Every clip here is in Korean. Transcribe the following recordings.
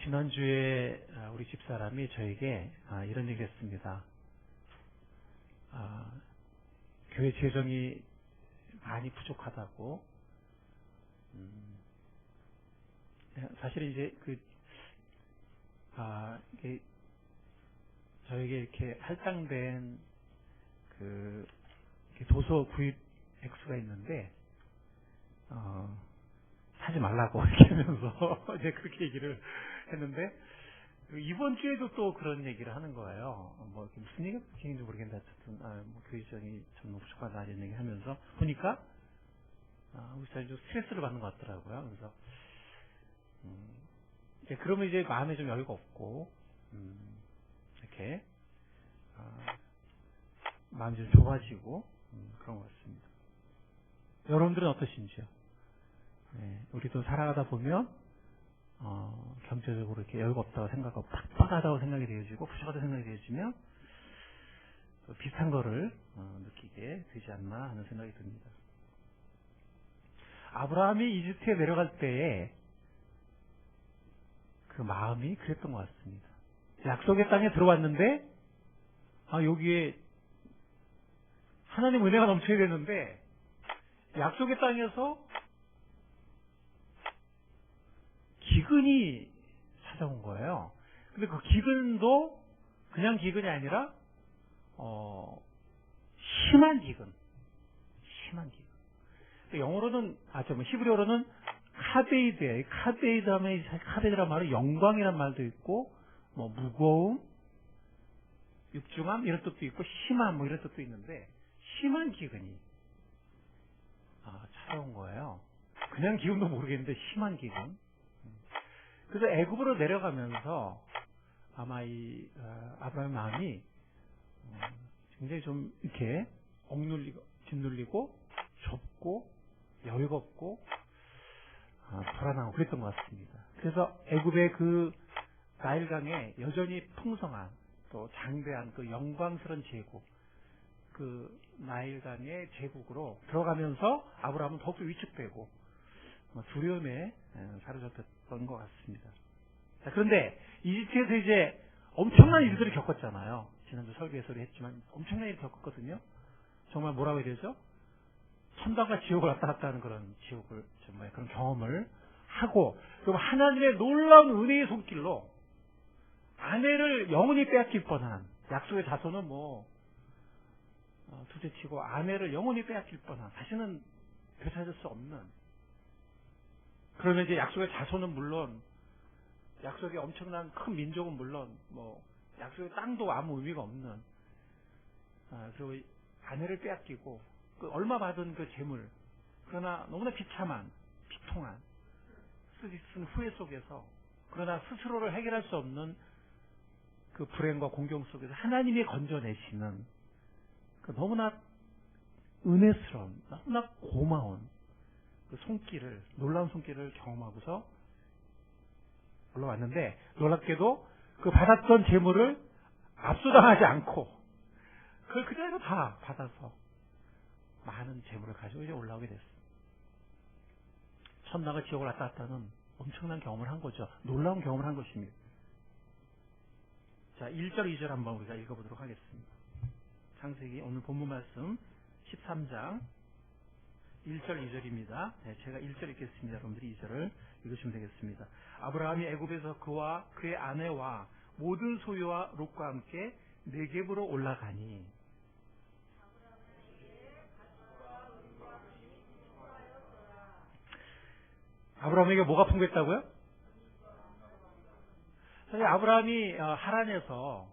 지난주에 우리 집사람이 저에게 이런 얘기 했습니다. 교회 재정이 많이 부족하다고. 사실 이제 이게 저에게 이렇게 할당된 이렇게 도서 구입 액수가 있는데, 사지 말라고 이렇게 하면서 이제 그렇게 얘기를 했는데, 이번 주에도 또 그런 얘기를 하는 거예요. 무슨 얘기인지 모르겠는데, 어쨌든, 교회 재정이 좀 부족하다 이런 얘기 하면서 보니까, 우리 사람이 좀 스트레스를 받는 것 같더라고요. 그래서, 그러면 이제 마음에 좀 여유가 없고, 이렇게, 마음이 좀 좁아지고, 그런 것 같습니다. 여러분들은 어떠신지요? 우리도 살아가다 보면, 경제적으로 이렇게 여유가 없다고 생각하고, 빡빡하다고 생각이 되어지고, 부족하다고 생각이 되어지면, 비슷한 거를 느끼게 되지 않나 하는 생각이 듭니다. 아브라함이 이집트에 내려갈 때에 그 마음이 그랬던 것 같습니다. 약속의 땅에 들어왔는데, 여기에 하나님 은혜가 넘쳐야 되는데, 약속의 땅에서 기근이 찾아온 거예요. 근데 그 기근도 그냥 기근이 아니라, 심한 기근. 영어로는, 히브리어로는 카데이드예요. 카데이드 하면, 카데이드란 말은 영광이란 말도 있고, 무거움, 육중함, 이런 뜻도 있고, 심함, 이런 뜻도 있는데, 심한 기근이, 찾아온 거예요. 그냥 기근도 모르겠는데, 심한 기근. 그래서 애굽으로 내려가면서, 아마 아브라함의 마음이, 굉장히 좀, 이렇게, 짓눌리고, 좁고, 여유가 없고, 불안하고 그랬던 것 같습니다. 그래서 애굽의 그 나일강에 여전히 풍성한 또 장대한 그 영광스러운 제국, 그 나일강의 제국으로 들어가면서 아브라함은 더욱더 위축되고 두려움에 사로잡혔던 것 같습니다. 그런데 이집트에서 이제 엄청난 일들을 겪었잖아요. 지난주 설교에서 했지만 엄청난 일을 겪었거든요. 정말 뭐라고 해야 되죠? 천당과 지옥을 왔다 갔다 하는 그런 그런 경험을 하고, 그리고 하나님의 놀라운 은혜의 손길로 아내를 영원히 빼앗길 뻔한, 약속의 자손은 둘째치고 아내를 영원히 빼앗길 뻔한, 다시는 되찾을 수 없는, 그러면 이제 약속의 자손은 물론, 약속의 엄청난 큰 민족은 물론, 약속의 땅도 아무 의미가 없는, 그리고 아내를 빼앗기고, 얼마 받은 그 재물, 그러나 너무나 비참한, 비통한, 쓰디쓴 후회 속에서, 그러나 스스로를 해결할 수 없는 그 불행과 공경 속에서 하나님이 건져내시는 그 너무나 은혜스러운, 너무나 고마운 그 놀라운 손길을 경험하고서 올라왔는데, 놀랍게도 그 받았던 재물을 압수당하지 않고, 그걸 그대로 다 받아서 많은 재물을 가지고 이제 올라오게 됐습니다. 천당과 지옥을 왔다 갔다 하는 엄청난 경험을 한 거죠. 놀라운 경험을 한 것입니다. 자, 1절, 2절 한번 우리가 읽어보도록 하겠습니다. 창세기 오늘 본문 말씀 13장 1절, 2절입니다. 제가 1절 읽겠습니다. 여러분들이 2절을 읽으시면 되겠습니다. 아브라함이 애굽에서 그와 그의 아내와 모든 소유와 롯과 함께 네겝으로 올라가니, 아브라함에게 뭐가 풍부했다고요? 사실 아브라함이 하란에서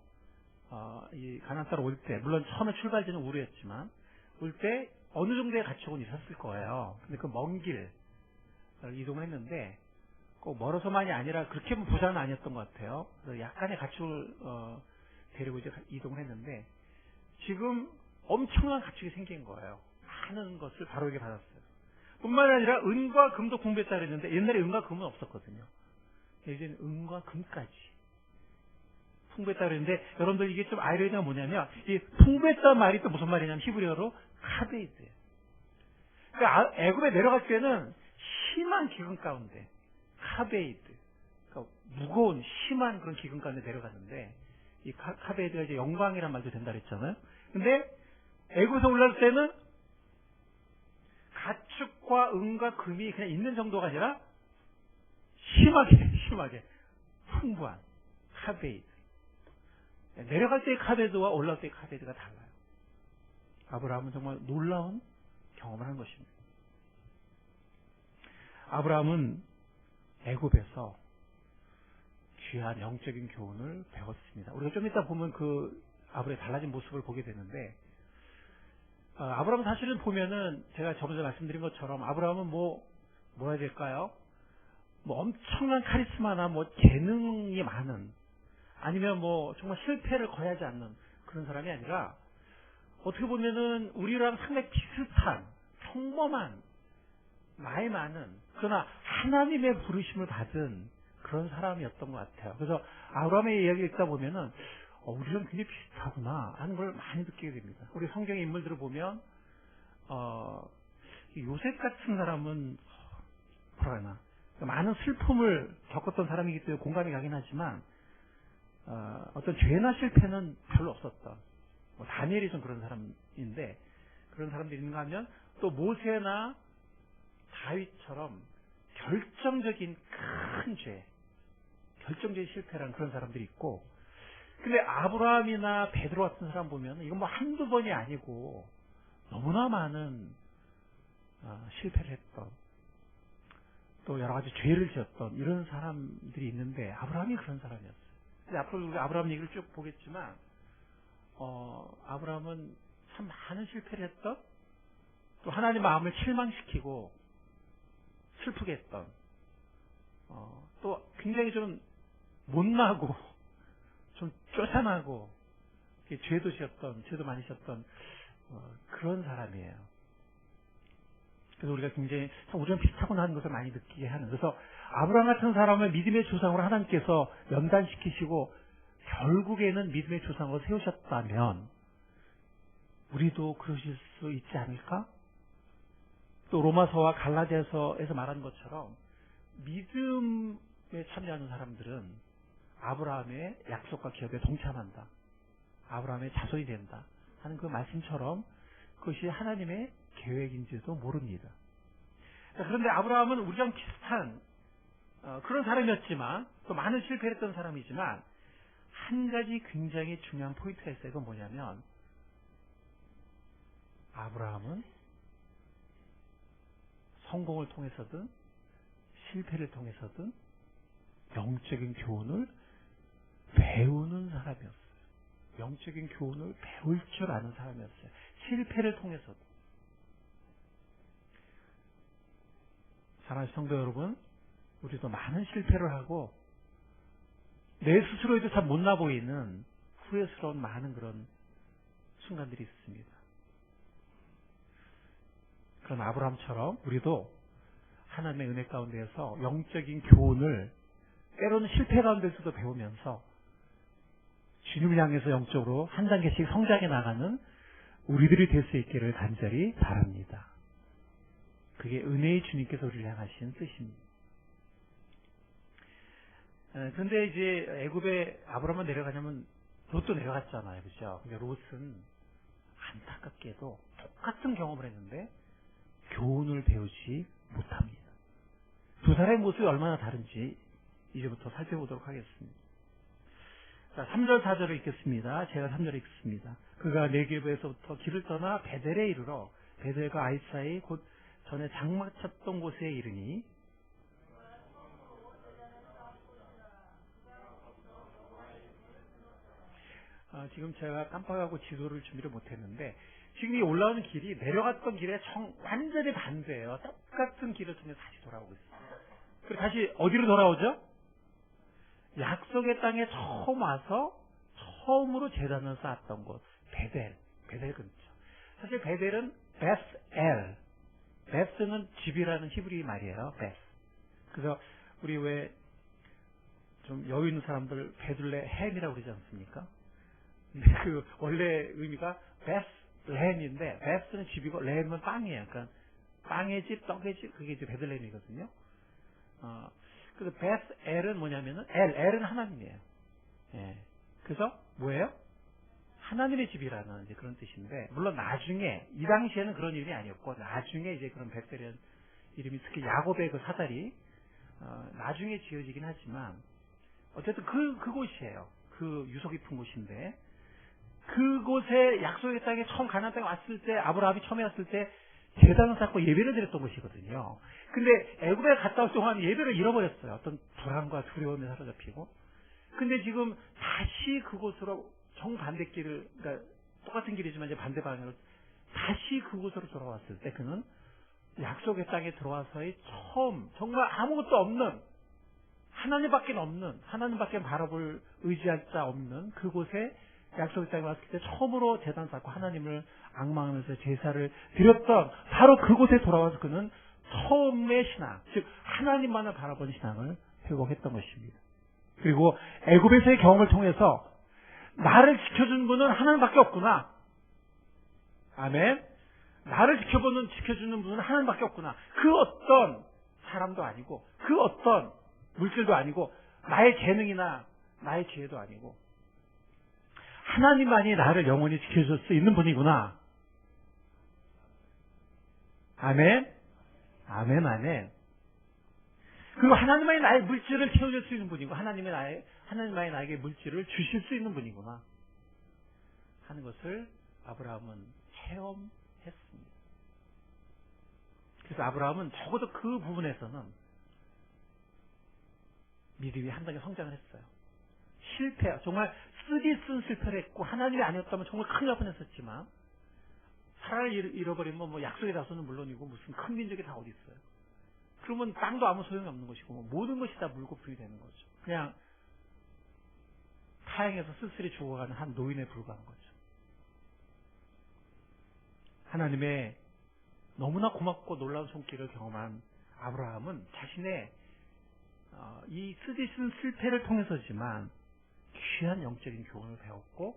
이 가나안 땅으로 올 때, 물론 처음에 출발지는 우르였지만 올 때 어느 정도의 가축은 있었을 거예요. 근데 그 먼 길 이동을 했는데, 꼭 멀어서만이 아니라 그렇게 부자는 아니었던 것 같아요. 약간의 가축을 데리고 이제 이동을 했는데, 지금 엄청난 가축이 생긴 거예요. 많은 것을 바로에게 받았어요. 뿐만 아니라 은과 금도 풍부했다 그랬는데, 옛날에 은과 금은 없었거든요. 이제는 은과 금까지 풍부했다 그랬는데, 여러분들 이게 좀 아이러니가 뭐냐면, 이 풍부했다는 말이 또 무슨 말이냐면 히브리어로 카데이드예요. 그러니까 애굽에 내려갈 때는 심한 기근 가운데 카데이드, 그러니까 무거운 심한 그런 기근 가운데 내려갔는데 이 카베드가 이제 영광이란 말도 된다 그랬잖아요. 근데 애굽에서 올라올 때는 가축과 은과 금이 그냥 있는 정도가 아니라 심하게 풍부한 카베드. 내려갈 때의 카베드와 올라올 때의 카베드가 달라요. 아브라함은 정말 놀라운 경험을 한 것입니다. 아브라함은 애굽에서 귀한 영적인 교훈을 배웠습니다. 우리가 좀 이따 보면 그 아브라함의 달라진 모습을 보게 되는데, 아브라함은 사실은 보면은 제가 저번에 말씀드린 것처럼 아브라함은 뭐 해야 될까요? 뭐 엄청난 카리스마나 뭐 재능이 많은, 아니면 뭐 정말 실패를 거의 하지 않는 그런 사람이 아니라 어떻게 보면은 우리랑 상당히 비슷한 평범한 나이 많은, 그러나 하나님의 부르심을 받은 그런 사람이었던 것 같아요. 그래서 아브라함의 이야기를 읽다 보면은 우리랑 굉장히 비슷하구나 하는 걸 많이 느끼게 됩니다. 우리 성경의 인물들을 보면 요셉 같은 사람은 뭐라 하나 많은 슬픔을 겪었던 사람이기 때문에 공감이 가긴 하지만 어떤 죄나 실패는 별로 없었던, 뭐 다니엘이 좀 그런 사람인데, 그런 사람들이 있는가 하면 또 모세나 다윗처럼 결정적인 큰 죄, 결정적인 실패라는 그런 사람들이 있고, 근데 아브라함이나 베드로 같은 사람 보면 이건 뭐 한두 번이 아니고 너무나 많은 실패를 했던, 또 여러 가지 죄를 지었던 이런 사람들이 있는데 아브라함이 그런 사람이었어요. 근데 앞으로 우리가 아브라함 얘기를 쭉 보겠지만 아브라함은 참 많은 실패를 했던, 또 하나님 마음을 실망시키고 슬프게 했던, 또 굉장히 좀 못나고 좀 쪼잔하고 죄도 지었던, 죄도 많이 지었던 그런 사람이에요. 그래서 우리가 굉장히 참 우리랑 비슷하구나 하는 것을 많이 느끼게 하는, 그래서 아브라함 같은 사람을 믿음의 조상으로 하나님께서 연단시키시고 결국에는 믿음의 조상으로 세우셨다면 우리도 그러실 수 있지 않을까? 또 로마서와 갈라디아서에서 말한 것처럼 믿음에 참여하는 사람들은 아브라함의 약속과 기업에 동참한다, 아브라함의 자손이 된다 하는 그 말씀처럼 그것이 하나님의 계획인지도 모릅니다. 그런데 아브라함은 우리랑 비슷한 그런 사람이었지만, 또 많은 실패를 했던 사람이지만, 한 가지 굉장히 중요한 포인트가 있어요. 그건 뭐냐면 아브라함은 성공을 통해서든 실패를 통해서든 영적인 교훈을 배우는 사람이었어요. 영적인 교훈을 배울 줄 아는 사람이었어요. 실패를 통해서도. 사랑하는 성도 여러분, 우리도 많은 실패를 하고 내 스스로에도 참 못나 보이는 후회스러운 많은 그런 순간들이 있습니다. 그런 아브라함처럼 우리도 하나님의 은혜 가운데에서 영적인 교훈을 때로는 실패 가운데서도 배우면서 주님을 향해서 영적으로 한 단계씩 성장해 나가는 우리들이 될 수 있기를 간절히 바랍니다. 그게 은혜의 주님께서 우리를 향하신 뜻입니다. 그런데 이제 애굽에 아브라함만 내려가냐면 롯도 내려갔잖아요. 그죠? 근데 롯은 안타깝게도 똑같은 경험을 했는데 교훈을 배우지 못합니다. 두 사람의 모습이 얼마나 다른지 이제부터 살펴보도록 하겠습니다. 자, 3절 4절을 읽겠습니다. 제가 3절을 읽습니다. 그가 네게브에서부터 길을 떠나 베델에 이르러 베델과 아이 사이 곧 전에 장막 쳤던 곳에 이르니, 지금 제가 깜빡하고 지도를 준비를 못했는데 지금 이 올라오는 길이 내려갔던 길에 완전히 반대예요. 똑같은 길을 통해서 다시 돌아오고 있습니다. 그리고 다시 어디로 돌아오죠? 약속의 땅에 처음 와서 처음으로 제단을 쌓았던 곳, 베델 근처. 사실 베델은 베스엘, 베스는 집이라는 히브리 말이에요. 베스. 그래서 우리 왜 좀 여유 있는 사람들 베들레헴이라고 그러지 않습니까? 근데 그 원래 의미가 베스레헴인데, 베스는 집이고 레헴은 빵이에요. 그러니까 빵의 집, 떡의 집, 그게 이제 베들레헴이거든요. 그래서 베스엘은 뭐냐면은 엘은 하나님이에요. 예. 그래서 뭐예요? 하나님의 집이라는 이제 그런 뜻인데, 물론 나중에 이 당시에는 그런 이름이 아니었고, 나중에 이제 그런 베스엘이라는 이름이 특히 야곱의 그 사달이 나중에 지어지긴 하지만 어쨌든 그곳이에요. 그 유서 깊은 곳인데, 그곳에 약속의 땅에 처음 가나안 땅에 왔을 때, 아브라함이 처음에 왔을 때 제단을 쌓고 예배를 드렸던 곳이거든요. 근데 애굽에 갔다 올 동안 예배를 잃어버렸어요. 어떤 불안과 두려움에 사로잡히고. 근데 지금 다시 그곳으로 정반대길을, 그러니까 똑같은 길이지만 이제 반대 방향으로 다시 그곳으로 돌아왔을 때 그는 약속의 땅에 들어와서의 처음, 정말 아무것도 없는, 하나님밖에 없는, 하나님밖에 바라볼 의지할 자 없는 그곳에 약속의 땅에 왔을 때 처음으로 제단 쌓고 하나님을 앙망하면서 제사를 드렸던 바로 그곳에 돌아와서 그는 처음의 신앙, 즉 하나님만을 바라본 신앙을 회복했던 것입니다. 그리고 애굽에서의 경험을 통해서 나를 지켜주는 분은 하나님밖에 없구나. 아멘. 나를 지켜주는 분은 하나님밖에 없구나. 그 어떤 사람도 아니고, 그 어떤 물질도 아니고, 나의 재능이나 나의 지혜도 아니고, 하나님만이 나를 영원히 지켜줄 수 있는 분이구나. 아멘. 아멘, 아멘. 그리고 하나님만이 나의 물질을 채워줄 수 있는 분이고, 하나님만이 나에게 물질을 주실 수 있는 분이구나 하는 것을 아브라함은 체험했습니다. 그래서 아브라함은 적어도 그 부분에서는 믿음이 한 단계 성장을 했어요. 정말 쓰디쓴 실패를 했고, 하나님이 아니었다면 정말 큰일 날 뻔했었지만, 사라를 잃어버리면 뭐 약속의 다소는 물론이고 무슨 큰 민족이 다 어디 있어요. 그러면 땅도 아무 소용이 없는 것이고, 모든 것이 다 물거품이 되는 거죠. 그냥 타향에서 쓸쓸히 죽어가는 한 노인에 불과한 거죠. 하나님의 너무나 고맙고 놀라운 손길을 경험한 아브라함은 자신의 이 쓰디쓴 실패를 통해서지만 귀한 영적인 교훈을 배웠고,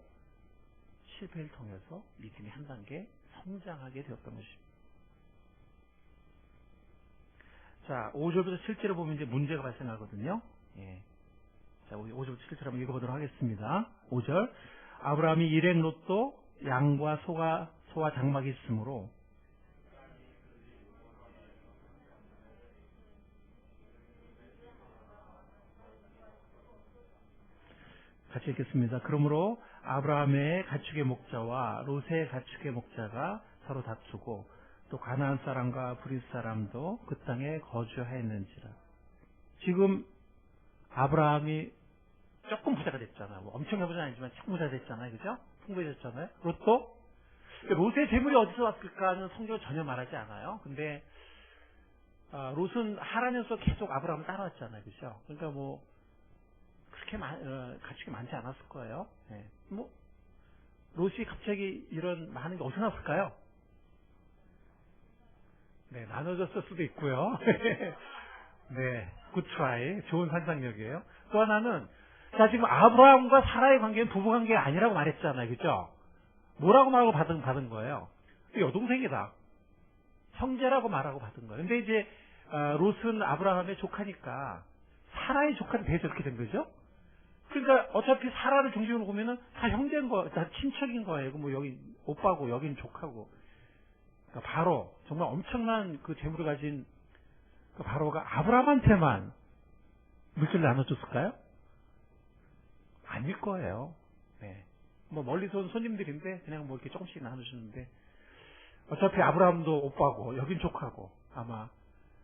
실패를 통해서 믿음이 한 단계 성장하게 되었던 것입니다. 자, 5절부터 7절을 보면 이제 문제가 발생하거든요. 예. 자, 5절부터 7절 한번 읽어보도록 하겠습니다. 5절. 아브라함이 일행 롯도 양과 소와 장막이 있으므로 같이 읽겠습니다. 그러므로 아브라함의 가축의 목자와 롯의 가축의 목자가 서로 다투고 또 가나안 사람과 브릿 사람도 그 땅에 거주하였는지라. 지금 아브라함이 조금 부자가 됐잖아요. 뭐 엄청난 부자는 아니지만 조금 부자가 됐잖아요. 그죠? 풍부해졌잖아요. 롯도? 롯의 재물이 어디서 왔을까는 성경은 전혀 말하지 않아요. 근데 롯은 하란에서 계속 아브라함을 따라왔잖아요. 그죠? 그러니까 뭐 그렇게 가축이 많지 않았을 거예요. 네. 뭐 롯이 갑자기 이런 많은 게 어디서 났을까요? 네, 나눠졌을 수도 있고요. 네, 굿트라이, 좋은 상상력이에요. 또 하나는, 자, 지금 아브라함과 사라의 관계는 부부관계가 아니라고 말했잖아요. 그죠? 뭐라고 말하고 받은 거예요? 여동생이다. 형제라고 말하고 받은 거예요. 근데 이제, 롯은 아브라함의 조카니까, 사라의 조카는 돼서 이렇게 된 거죠? 그러니까 어차피 사라를 중심으로 보면은 다 형제인 거, 다 친척인 거예요. 뭐 여기 오빠고, 여긴 조카고. 그러니까 바로 정말 엄청난 그 재물을 가진 그 바로가 아브라함한테만 물질을 나눠줬을까요? 아닐 거예요. 네. 뭐 멀리서 온 손님들인데 그냥 뭐 이렇게 조금씩 나눠주는데 어차피 아브라함도 오빠고 여긴 조카고 아마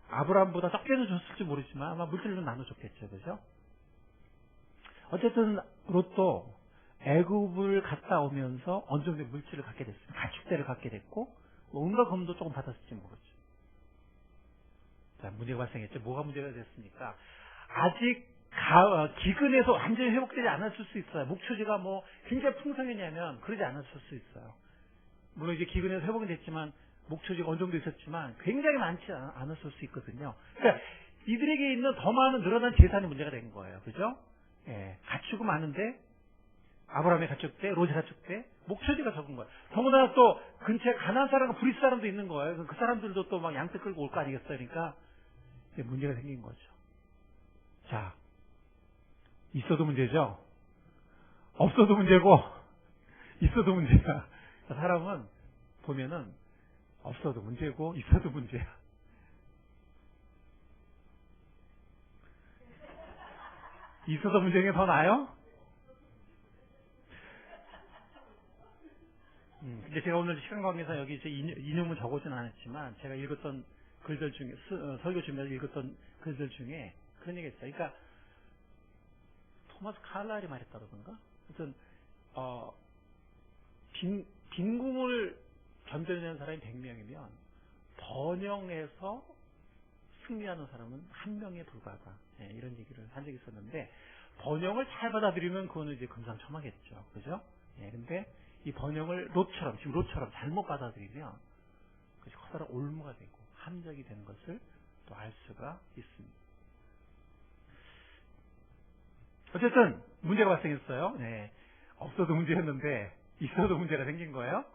아브라함보다 적게는 줬을지 모르지만 아마 물질을 좀 나눠줬겠죠, 그죠? 어쨌든 롯도 애굽을 갔다 오면서 어느 정도 물질을 갖게 됐습니다. 가축대를 갖게 됐고 온갖 검도 조금 받았을지 모르죠. 자, 문제가 발생했죠. 뭐가 문제가 됐습니까? 아직 기근에서 완전히 회복되지 않았을 수 있어요. 목초지가 뭐 굉장히 풍성했냐면 그러지 않았을 수 있어요. 물론 이제 기근에서 회복이 됐지만 목초지가 어느 정도 있었지만 굉장히 많지 않았을 수 있거든요. 그러니까 이들에게 있는 더 많은 늘어난 재산이 문제가 된 거예요. 그죠? 예, 가축은 많은데 아브라함의 가축대, 롯의 가축대, 목초지가 적은 거예요. 더군다나 또 근처에 가나안 사람과 브릿 사람도 있는 거예요. 그 사람들도 또 막 양떼 끌고 올 거 아니겠어요? 그러니까 이제 문제가 생긴 거죠. 자, 있어도 문제죠? 없어도 문제고, 있어도 문제야. 사람은 보면은 없어도 문제고, 있어도 문제야. 있어도 문제인 게 더 나아요? 근데 제가 오늘 시간 관계상 여기 이제 인용은 적어진 않았지만, 제가 읽었던 글들 중에, 설교 준비해서 읽었던 글들 중에 그런 얘기 있어요. 그러니까, 토마스 칼라일이 말했다 그러던가? 하여튼, 빈궁을 견뎌내는 사람이 100명이면, 번영에서 승리하는 사람은 1명에 불과하다. 네, 이런 얘기를 한 적이 있었는데, 번영을 잘 받아들이면 그거는 이제 금상첨화겠죠. 그죠? 예, 근데 이 번영을 지금 로처럼 잘못 받아들이면 그것이 커다란 올무가 되고 함정이 되는 것을 또 알 수가 있습니다. 어쨌든 문제가 발생했어요. 네, 없어도 문제였는데 있어도 문제가 생긴 거예요.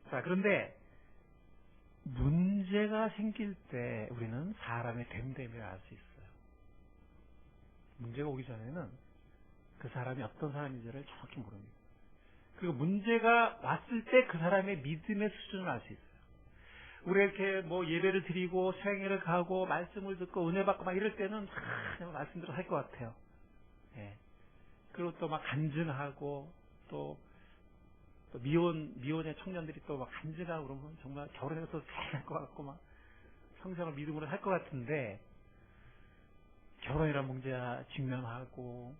자, 그런데 문제가 생길 때 우리는 사람의 됨됨이를 알 수 있어요. 문제가 오기 전에는 그 사람이 어떤 사람인지를 정확히 모릅니다. 그리고 문제가 왔을 때 그 사람의 믿음의 수준을 알 수 있어요. 우리 이렇게 뭐 예배를 드리고 생애를 가고 말씀을 듣고 은혜 받고 막 이럴 때는 말씀대로 할 것 같아요. 예. 그리고 또 막 간증하고 또 미혼의 청년들이 또 막 간증하고 그러면 정말 결혼해서 잘 할 것 같고 막 평생을 믿음으로 할 것 같은데 결혼이란 문제와 직면하고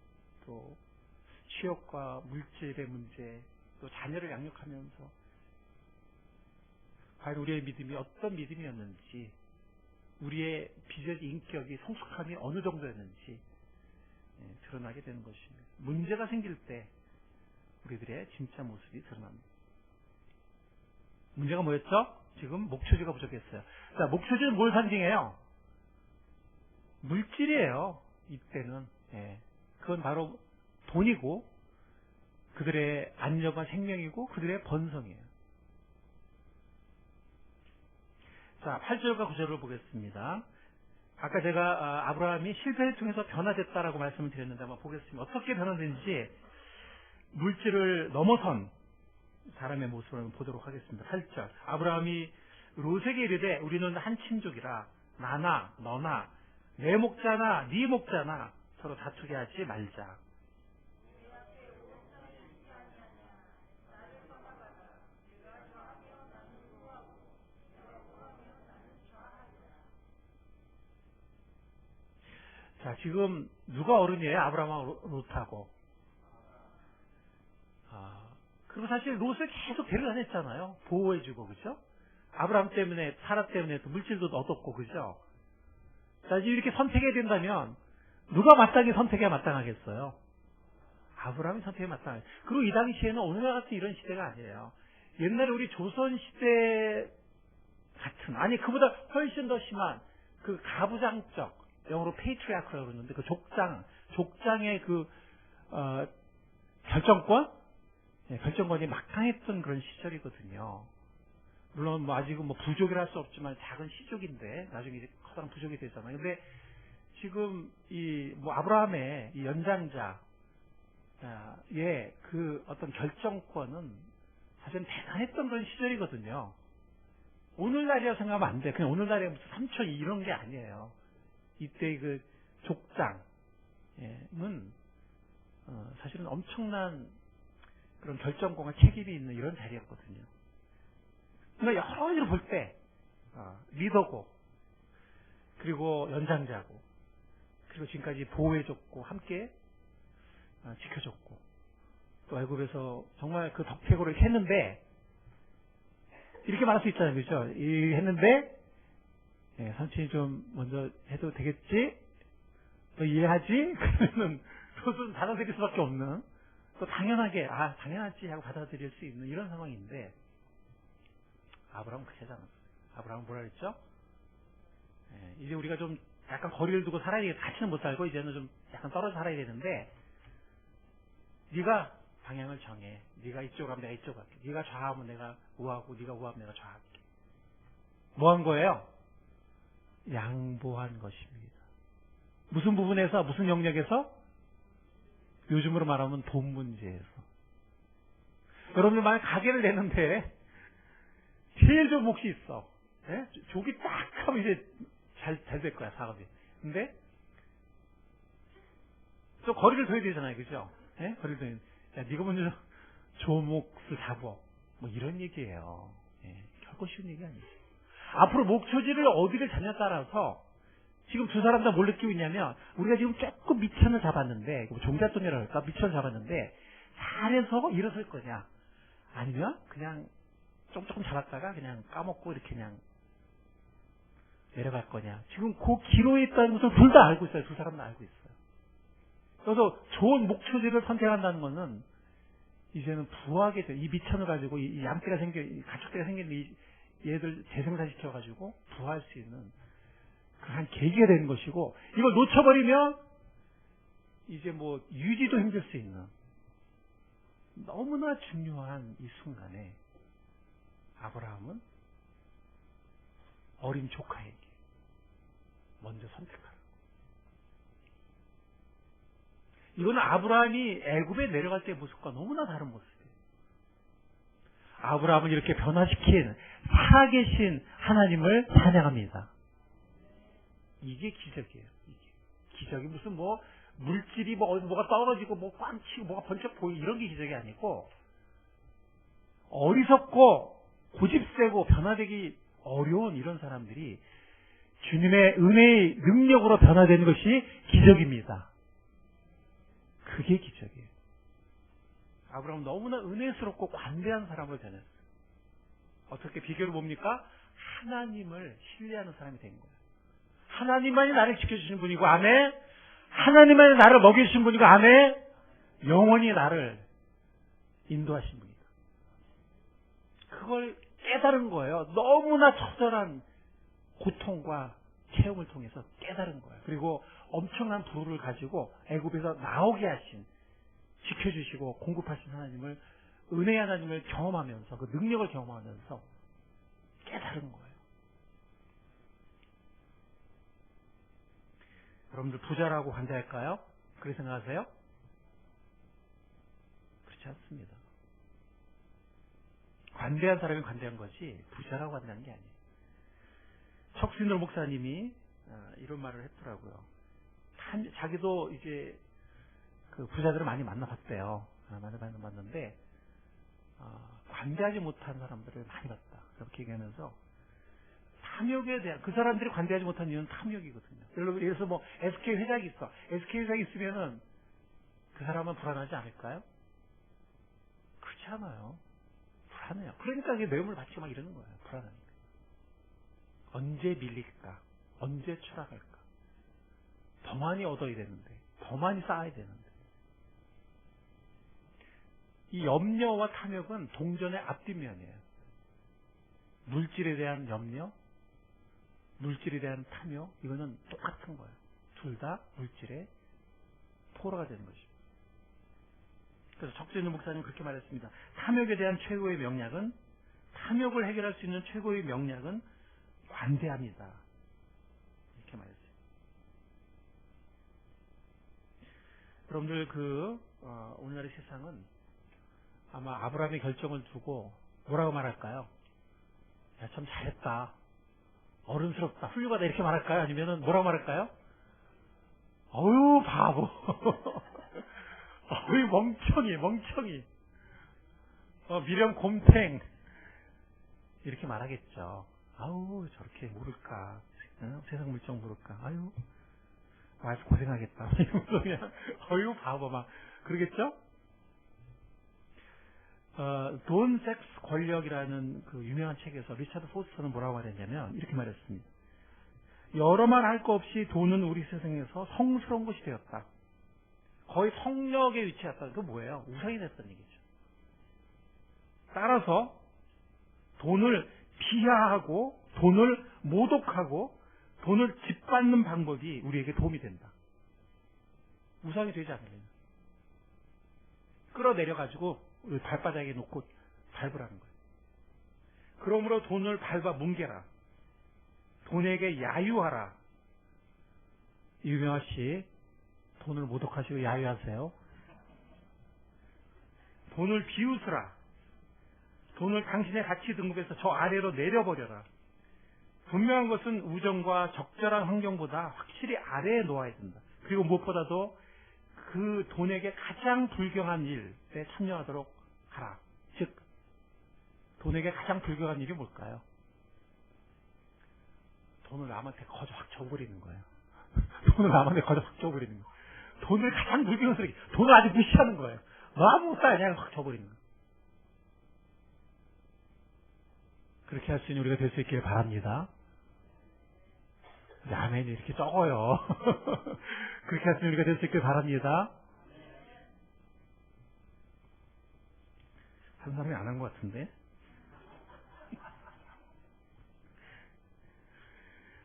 또 취업과 물질의 문제 또 자녀를 양육하면서 과연 우리의 믿음이 어떤 믿음이었는지 우리의 비전 인격이 성숙함이 어느 정도였는지 드러나게 되는 것입니다. 문제가 생길 때 우리들의 진짜 모습이 드러납니다. 문제가 뭐였죠? 지금 목초지가 부족했어요. 자, 목초지는 뭘 상징해요? 물질이에요. 이때는. 예. 그건 바로 돈이고 그들의 안녕과 생명이고 그들의 번성이에요. 자, 8절과 9절을 보겠습니다. 아까 제가 아브라함이 실패를 통해서 변화됐다라고 말씀을 드렸는데 한번 보겠습니다. 어떻게 변화된지 물질을 넘어선 사람의 모습을 한번 보도록 하겠습니다. 8절. 아브라함이 롯에게 이르되 우리는 한 친족이라 나나 너나 내 목자나 네 목자나 서로 다투게 하지 말자. 자, 지금 누가 어른이에요? 아브라함하고 롯하고. 그리고 사실 롯을 계속 데려다녔잖아요. 보호해주고, 그죠? 아브라함 때문에, 사라 때문에 또 물질도 얻었고, 그죠? 자, 이제 이렇게 선택해야 된다면, 누가 마땅히 선택해야 마땅하겠어요? 아브라함이 선택해 마땅하겠어요. 그리고 이 당시에는 오늘날 같은 이런 시대가 아니에요. 옛날에 우리 조선시대 같은, 아니, 그보다 훨씬 더 심한, 그 가부장적, 영어로 페이트리아크라고 그러는데, 그 족장의 그, 결정권이 막강했던 그런 시절이거든요. 물론 뭐 아직은 뭐 부족이라 할 수 없지만 작은 시족인데 나중에 이제 커다란 부족이 되잖아요. 근데 지금 이 뭐 아브라함의 이 연장자의 그 어떤 결정권은 사실은 대단했던 그런 시절이거든요. 오늘날이라 생각하면 안 돼. 그냥 오늘날에 무슨 삼촌 이런 게 아니에요. 이때 그 족장은 사실은 엄청난 그런 결정권과 책임이 있는 이런 자리였거든요. 그러니까 여러 가지로 볼 때 리더고 그리고 연장자고 그리고 지금까지 보호해줬고 함께 지켜줬고 또 애굽에서 정말 그 덕택으로 했는데 이렇게 말할 수 있잖아요. 그렇죠? 했는데 삼촌이 좀 먼저 해도 되겠지? 너 이해하지? 그러면 그것은 받아들일 수밖에 없는 또 당연하게 당연하지 하고 받아들일 수 있는 이런 상황인데 아브라함은 그렇지 않았어요. 아브라함은 뭐라 그랬죠? 이제 우리가 좀 약간 거리를 두고 살아야 되겠다. 같이는 못 살고 이제는 좀 약간 떨어져 살아야 되는데 네가 방향을 정해. 네가 이쪽으로 하면 내가 이쪽으로 할게. 네가 좌하면 내가 우하고 네가 우하면 내가 좌할게. 뭐 한 거예요? 양보한 것입니다. 무슨 부분에서, 무슨 영역에서? 요즘으로 말하면 돈 문제에서. 여러분들 만약 가게를 내는데 제일 좋은 몫이 있어. 예? 족이 딱 하면 이제 잘 될 거야, 사업이. 근데 또 거리를 둬야 되잖아요, 그죠? 예? 거리를 둬야 돼. 야, 네가 먼저 조목을 잡어. 뭐 이런 얘기예요. 예, 결코 쉬운 얘기 아니에요. 앞으로 목초지를 어디를 잡냐에 따라서 지금 두 사람 다 뭘 느끼고 있냐면, 우리가 지금 조금 밑천을 잡았는데, 종잣돈이라고 할까? 밑천을 잡았는데 잘해서 일어설 거냐, 아니면 그냥 조금 잡았다가 그냥 까먹고 이렇게 그냥 내려갈 거냐. 지금 그 기로에 있다는 것을 둘 다 알고 있어요. 두 사람 다 알고 있어요. 그래서 좋은 목초지를 선택한다는 것은 이제는 부하게 돼. 이 미천을 가지고 이 양떼가 가축대가 생겼는데 얘들 재생산시켜가지고 부할 수 있는 한 계기가 되는 것이고, 이걸 놓쳐버리면 이제 뭐 유지도 힘들 수 있는 너무나 중요한 이 순간에 아브라함은 어린 조카에게 먼저 선택하라. 이거는 아브라함이 애굽에 내려갈 때의 모습과 너무나 다른 모습이에요. 아브라함을 이렇게 변화시킨 살아계신 하나님을 찬양합니다. 이게 기적이에요. 이게 기적이 무슨 뭐 물질이 뭐가 떨어지고 뭐 꽝 치고 뭐가 번쩍 보이고 이런 게 기적이 아니고, 어리석고 고집세고 변화되기 어려운 이런 사람들이 주님의 은혜의 능력으로 변화되는 것이 기적입니다. 그게 기적이에요. 아브라함은 너무나 은혜스럽고 관대한 사람으로 변했어요. 어떻게 비결을 뭡니까? 하나님을 신뢰하는 사람이 된 거예요. 하나님만이 나를 지켜주시는 분이고, 아멘. 하나님만이 나를 먹여주신 분이고, 아멘. 영원히 나를 인도하신 분이다. 그걸 깨달은 거예요. 너무나 처절한 고통과 체험을 통해서 깨달은 거예요. 그리고 엄청난 부를 가지고 애굽에서 나오게 하신, 지켜주시고 공급하신 하나님을, 은혜의 하나님을 경험하면서, 그 능력을 경험하면서 깨달은 거예요. 여러분들 부자라고 관대할까요? 그렇게 생각하세요? 그렇지 않습니다. 관대한 사람이 관대한 거지 부자라고 관대한 게 아니에요. 척신들 목사님이 이런 말을 했더라고요. 자기도 이제 그 부자들을 많이 만나봤대요. 많이 만났는데 관대하지 못한 사람들을 많이 봤다. 그렇게 얘기하면서 탐욕에 대한, 그 사람들이 관대하지 못한 이유는 탐욕이거든요. 예를 들어서 뭐 SK 회장이 있어. SK 회장이 있으면은 그 사람은 불안하지 않을까요? 그렇지 않아요. 불안해요. 그러니까 이게 뇌물 받치고 막 이러는 거예요. 불안하니까. 언제 밀릴까? 언제 추락할까? 더 많이 얻어야 되는데, 더 많이 쌓아야 되는데. 이 염려와 탐욕은 동전의 앞뒷면이에요. 물질에 대한 염려, 물질에 대한 탐욕, 이거는 똑같은 거예요. 둘 다 물질의 포로가 되는 것입니다. 그래서 적재는 목사님은 그렇게 말했습니다. 탐욕에 대한 최고의 명약은, 탐욕을 해결할 수 있는 최고의 명약은 관대합니다. 이렇게 말했어요. 여러분들 오늘날의 세상은 아마 아브라함의 결정을 두고 뭐라고 말할까요? 야, 참 잘했다, 어른스럽다, 훌륭하다, 이렇게 말할까요? 아니면은 뭐라고 말할까요? 어휴 바보, 어휴 멍청이, 미련 곰탱, 이렇게 말하겠죠. 아우 저렇게 모를까, 세상 물정 모를까, 아유 와이프 고생하겠다, 이러면서 그냥 어휴 바보 막 그러겠죠. 돈, 섹스, 권력이라는 그 유명한 책에서 리차드 포스터는 뭐라고 말했냐면 이렇게 말했습니다. 여러 말 할 거 없이 돈은 우리 세상에서 성스러운 것이 되었다. 거의 성력에 위치했다. 그거 뭐예요? 우상이 됐다는 얘기죠. 따라서 돈을 비하하고, 돈을 모독하고, 돈을 짓밟는 방법이 우리에게 도움이 된다. 우상이 되지 않으면 끌어내려가지고 발바닥에 놓고 밟으라는 거예요. 그러므로 돈을 밟아 뭉개라. 돈에게 야유하라. 유명하 씨, 돈을 모독하시고 야유하세요. 돈을 비웃으라. 돈을 당신의 가치 등급에서 저 아래로 내려버려라. 분명한 것은 우정과 적절한 환경보다 확실히 아래에 놓아야 된다. 그리고 무엇보다도 그 돈에게 가장 불경한 일에 참여하도록 하라. 즉, 돈에게 가장 불경한 일이 뭘까요? 돈을 남한테 거저 확 줘버리는 거예요. 돈을 남한테 거저 확 줘버리는 거예요. 돈을 가장 불경스럽게, 돈을 아주 무시하는 거예요. 너 아무것도 아니야, 확 줘버리는 거예요. 그렇게 할 수 있는 우리가 될 수 있기를 바랍니다. 아멘이 이렇게 적어요. 그렇게 할 수 있는 우리가 될 수 있기를 바랍니다. 한 사람이 안 한 것 같은데.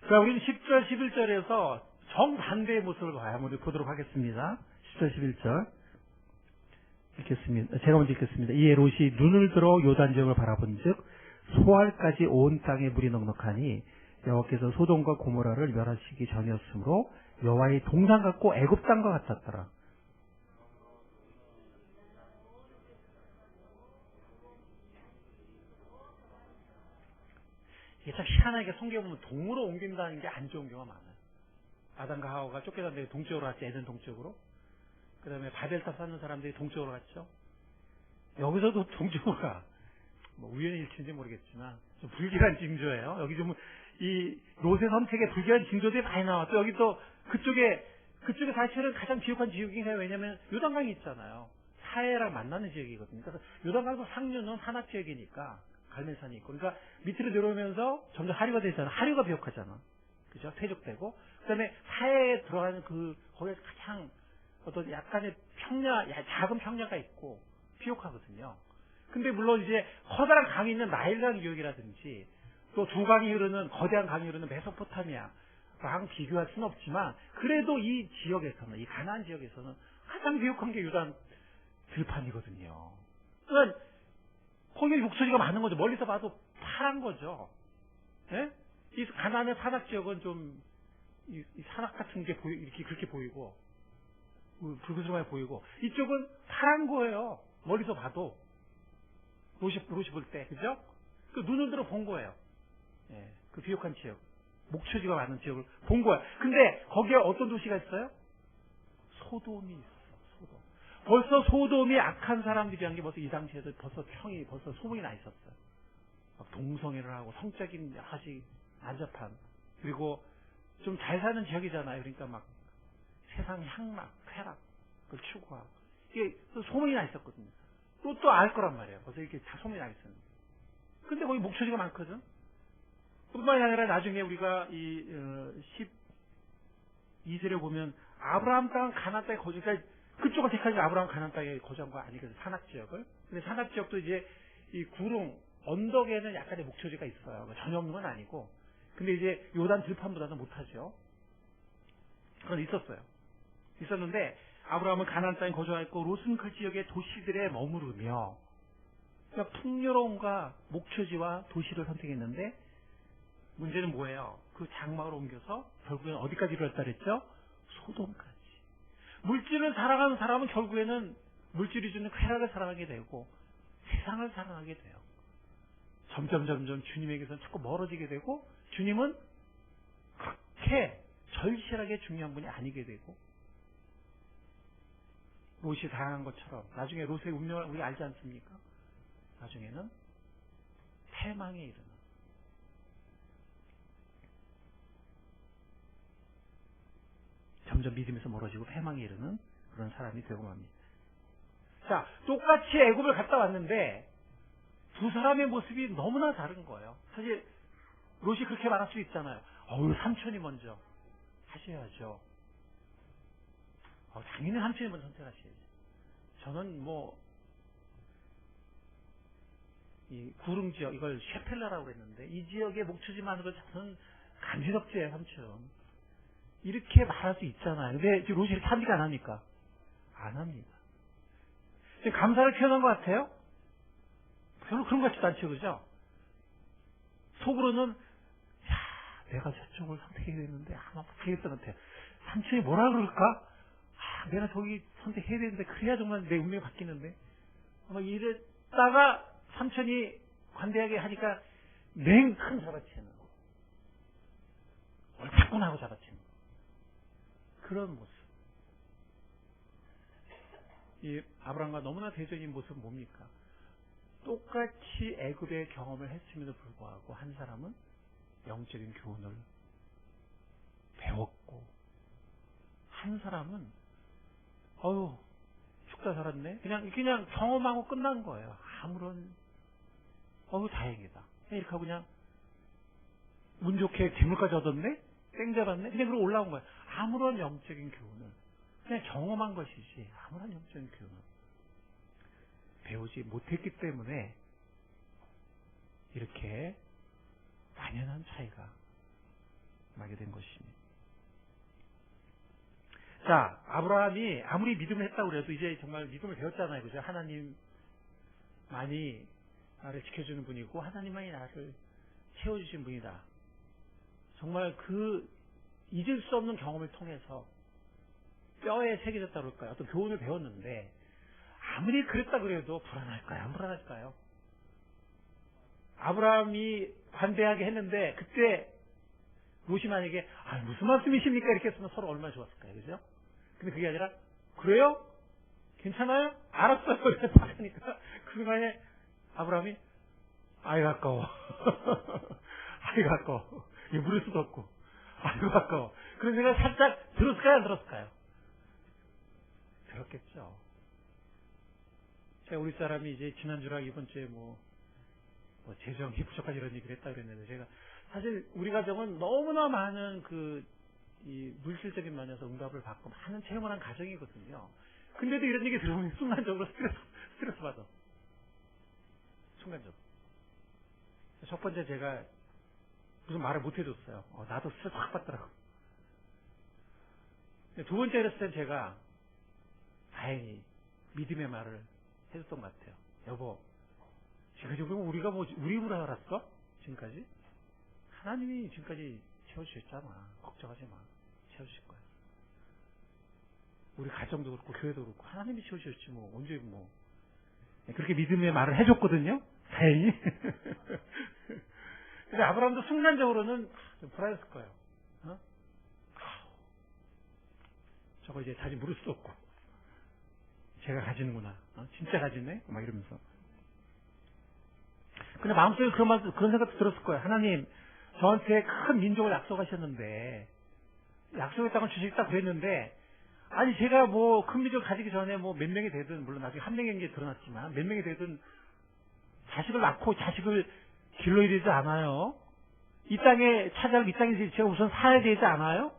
자, 우리는 10절, 11절에서 정반대의 모습을 보도록 하겠습니다. 10절, 11절. 읽겠습니다. 제가 먼저 읽겠습니다. 이에 롯이 눈을 들어 요단 지역을 바라본 즉 소알까지 온 땅에 물이 넉넉하니 여호와께서 소돔과 고모라를 멸하시기 전이었으므로 여호와의 동산 같고 애굽 땅과 같았더라. 이게 참 희한하게 성경에 보면 동으로 옮긴다는 게 안 좋은 경우가 많아요. 아담과 하와가 쫓겨났는데 동쪽으로 갔죠. 에덴 동쪽으로. 그 다음에 바벨탑 쌓는 사람들이 동쪽으로 갔죠. 여기서도 동쪽으로 가. 뭐 우연히 일치인지 모르겠지만 좀 불길한 징조예요. 여기 좀 이 롯의 선택에 불길한 징조들이 많이 나왔죠. 여기 또 그쪽에 사실은 가장 비옥한 지역이긴 해요. 왜냐하면 요단강이 있잖아요. 사해랑 만나는 지역이거든요. 그래서 요단강도 상류는 산악 지역이니까 갈멜산이 있고, 그러니까 밑으로 내려오면서 점점 하류가 되잖아. 하류가 비옥하잖아. 그죠? 퇴적되고, 그다음에 사해에 들어가는 거기에 가장 어떤 약간의 작은 평야가 있고 비옥하거든요. 근데 물론 이제 커다란 강이 있는 나일강 유역이라든지 또 두 강이 흐르는 거대한 강이 흐르는 메소포타미아랑 비교할 수는 없지만 그래도 이 지역에서는, 이 가나안 지역에서는 가장 비옥한 게 요단 들판이거든요. 그러니까 거기 목소리가 많은 거죠. 멀리서 봐도 파란 거죠. 예? 이 가나안의 산악 지역은 좀 이 산악 같은 게 이렇게 그렇게 보이고 붉은색만 보이고, 이쪽은 파란 거예요. 멀리서 봐도 롯이 볼 때, 그죠? 그 눈을 들어 본 거예요. 예, 그 비옥한 지역, 목초지가 많은 지역을 본 거예요. 근데 거기에 어떤 도시가 있어요? 소돔이 있어. 소돔. 벌써 소돔이 악한 사람들이란 게 벌써 이 당시에도 벌써 소문이 나 있었어요. 막 동성애를 하고 성적인 여러 가지 난잡한, 그리고 좀 잘 사는 지역이잖아요. 그러니까 막 세상 향락, 쾌락, 그걸 추구하고. 이게 소문이 나 있었거든요. 또 알 거란 말이에요. 벌써 이렇게 다 소문이 나 있었는데. 근데 거기 목초지가 많거든. 뿐만이 아니라 나중에 우리가 이 12절에 보면 아브라함 땅 가나안 땅에 거주, 그러니까 그쪽을 택하지 아브라함 가나안 땅에 거주한 거 아니거든. 산악 지역을. 근데 산악 지역도 이제 이 구릉 언덕에는 약간의 목초지가 있어요. 전혀 없는 건 아니고. 근데 이제 요단 들판보다는 못하죠. 그건 있었는데 아브라함은 가나안 땅에 거주하였고 롯은 그 지역의 도시들에 머무르며, 그러니까 풍요로움과 목초지와 도시를 선택했는데 문제는 뭐예요? 그 장막을 옮겨서 결국에는 어디까지 이르렀다 그랬죠? 소돔까지. 물질을 사랑하는 사람은 결국에는 물질이 주는 쾌락을 사랑하게 되고 세상을 사랑하게 돼요. 점점 주님에게서는 자꾸 멀어지게 되고, 주님은 그렇게 절실하게 중요한 분이 아니게 되고, 롯이 당한 것처럼 나중에 롯의 운명을 우리 알지 않습니까? 나중에는 패망에 이르는, 점점 믿음에서 멀어지고 패망에 이르는 그런 사람이 되고 맙니다. 자, 똑같이 애굽을 갔다 왔는데 두 사람의 모습이 너무나 다른 거예요. 사실 롯이 그렇게 말할 수 있잖아요. 삼촌이 먼저 하셔야죠. 당연히 삼촌이 먼저 선택하셔야죠. 저는 이 구릉 지역, 이걸 셰펠라라고 그랬는데 이 지역의 목초지만으로 저는 간지럽지요, 삼촌. 이렇게 말할 수 있잖아요. 근데 지금 롯이 이렇게 합니까, 안 합니까? 안 합니다. 지금 감사를 표현한 것 같아요? 별로 그런 것 같지도 않죠, 그죠? 속으로는, 내가 저쪽을 선택해야 되는데 아마 못하겠던 것 같아요. 삼촌이 뭐라 그럴까? 내가 저기 선택해야 되는데 그래야 정말 내 운명이 바뀌는데 이랬다가 삼촌이 관대하게 하니까 냉큼 잡아채는 옳다구나 하고 잡아채는 그런 모습. 이 아브라함과 너무나 대조적인 모습은 뭡니까? 똑같이 애굽의 경험을 했음에도 불구하고 한 사람은 영적인 교훈을 배웠고 한 사람은 죽다 살았네. 그냥 경험하고 끝난 거예요. 아무런 다행이다. 이렇게 하고 그냥 운 좋게 재물까지 얻었네. 땡 잡았네. 그냥 그러고 올라온 거예요. 아무런 영적인 교훈을 그냥 경험한 것이지 아무런 영적인 교훈을 배우지 못했기 때문에 이렇게 만연한 차이가 나게 된 것입니다. 자, 아브라함이 아무리 믿음을 했다고 그래도 이제 정말 믿음을 배웠잖아요. 그죠? 하나님만이 나를 지켜주는 분이고 하나님만이 나를 채워주신 분이다. 정말 그 잊을 수 없는 경험을 통해서 뼈에 새겨졌다고 그럴까요? 어떤 교훈을 배웠는데 아무리 그랬다 그래도 불안할까요? 안 불안할까요? 아브라함이 관대하게 했는데 그때 롯이 만약에 무슨 말씀이십니까? 이렇게 했으면 서로 얼마나 좋았을까요? 그죠? 근데 그게 아니라 그래요? 괜찮아요? 알았어요. 이렇게 딱 하니까 그 순간에 아브라함이 아이고 아까워. 아이고 아까워. 이거 물을 수도 없고 아이고 아까워. 그런 생각 살짝 들었을까요? 안 들었을까요? 들었겠죠. 제가 우리 사람이 이제 지난주랑 이번 주에 뭐 재정이 부족한 이런 얘기를 했다 그랬는데 제가 사실 우리 가정은 너무나 많은 이 물질적인 면에서 응답을 받고 많은 체험을 한 가정이거든요. 근데도 이런 얘기 들으면 순간적으로 스트레스 받아. 순간적으로. 첫 번째 제가 무슨 말을 못 해줬어요. 나도 스트레스 확 받더라고. 두 번째 이랬을 땐 제가 다행히 믿음의 말을 해줬던 것 같아요. 여보, 지금까지 우리가 우리 입으로 알았어? 지금까지? 하나님이 지금까지 채워주셨잖아. 걱정하지 마. 채워주실 거야. 우리 가정도 그렇고 교회도 그렇고 하나님이 채워주셨지 뭐 언제 그렇게 믿음의 말을 해줬거든요. 다행히. 근데 아브라함도 순간적으로는 좀 불안했을 거예요. 저거 이제 다시 물을 수도 없고 제가 가지는구나. 진짜 가지네? 막 이러면서. 근데 마음속에 그런 생각도 들었을 거예요. 하나님, 저한테 큰 민족을 약속하셨는데, 약속의 땅을 주시겠다 그랬는데, 아니, 제가 큰 민족을 가지기 전에 몇 명이 되든, 물론 나중에 한 명인 게 드러났지만, 몇 명이 되든, 자식을 낳고 자식을 길러야 되지 않아요? 이 땅에 찾아오고 이 땅에서 제가 우선 살아야 되지 않아요?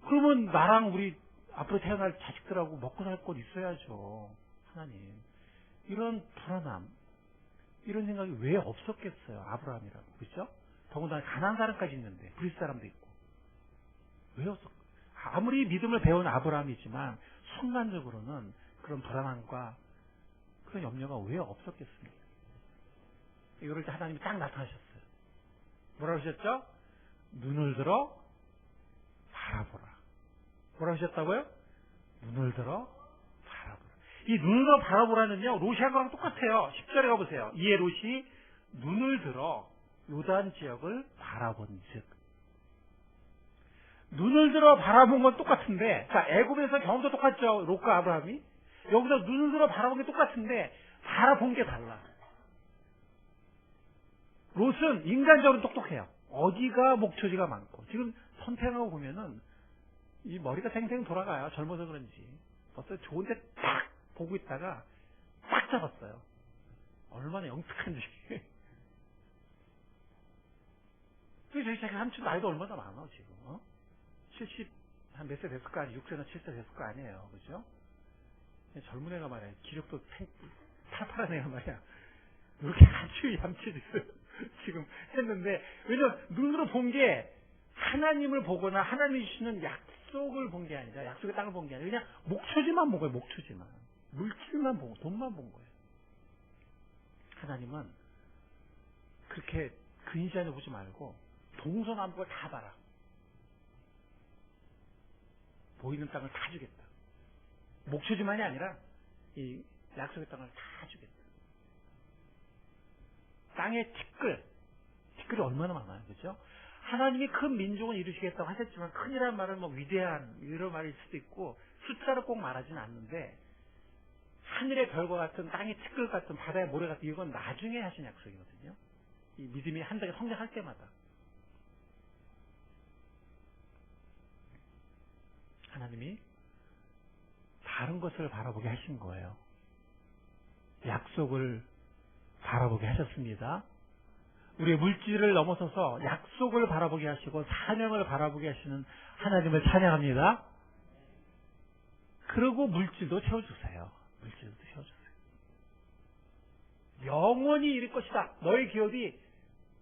그러면 나랑 우리 앞으로 태어날 자식들하고 먹고 살 것 있어야죠. 하나님. 이런 불안함, 이런 생각이 왜 없었겠어요? 아브라함이라고. 그렇죠? 더군다나 가나안 사람까지 있는데 브리스 사람도 있고. 왜 없었? 아무리 믿음을 배운 아브라함이지만 순간적으로는 그런 불안함과 그런 염려가 왜 없었겠습니까? 이거를 하나님이 딱 나타나셨어요. 뭐라고 하셨죠? 눈을 들어 바라보라. 뭐라고 하셨다고요? 눈을 들어 바라보라. 이 눈을 들어 바라보라는요, 롯이 한 거랑 똑같아요. 10절에 가보세요. 이에 롯이 눈을 들어 요단 지역을 바라본 즉. 눈을 들어 바라본 건 똑같은데, 자, 애굽에서 경험도 똑같죠. 롯과 아브라함이. 여기서 눈을 들어 바라본 게 똑같은데, 바라본 게 달라. 롯은 인간적으로 똑똑해요. 어디가 목초지가 많고. 지금 선택하고 보면은, 이 머리가 탱탱 돌아가요. 젊어서 그런지. 벌써 좋은데 딱 보고 있다가 딱 잡았어요. 얼마나 영특한지. 그래서 저희 자기 삼촌 나이도 얼마나 많아, 지금. 70, 한 몇 세 됐을 거 아니에요. 6세나 7세 됐을 거 아니에요. 그죠? 젊은 애가 말이야. 기력도 팔팔한 애가 말이야. 이렇게 얌체짓을 지금 했는데, 왜냐면 눈으로 본 게 하나님을 보거나 하나님이 주시는 약속을 본 게 아니라, 약속의 땅을 본 게 아니라 그냥 목초지만 본 거예요. 목초지만. 물질만 보고 돈만 본 거예요. 하나님은 그렇게 근시안을 보지 말고 동서남북을 다 봐라. 보이는 땅을 다 주겠다. 목초지만이 아니라 이 약속의 땅을 다 주겠다. 땅의 티끌이 얼마나 많아요, 그죠? 하나님이 큰 민족을 이루시겠다고 하셨지만 큰이란 말은 뭐 위대한 이런 말일 수도 있고 숫자로 꼭 말하지는 않는데 하늘의 별과 같은 땅의 티끌 같은 바다의 모래 같은 이건 나중에 하신 약속이거든요. 이 믿음이 한 단계 성장할 때마다 하나님이 다른 것을 바라보게 하신 거예요. 약속을 바라보게 하셨습니다. 우리의 물질을 넘어서서 약속을 바라보게 하시고 사명을 바라보게 하시는 하나님을 찬양합니다. 그리고 물질도 채워주세요. 물질도 채워주세요. 영원히 이룰 것이다. 너의 기업이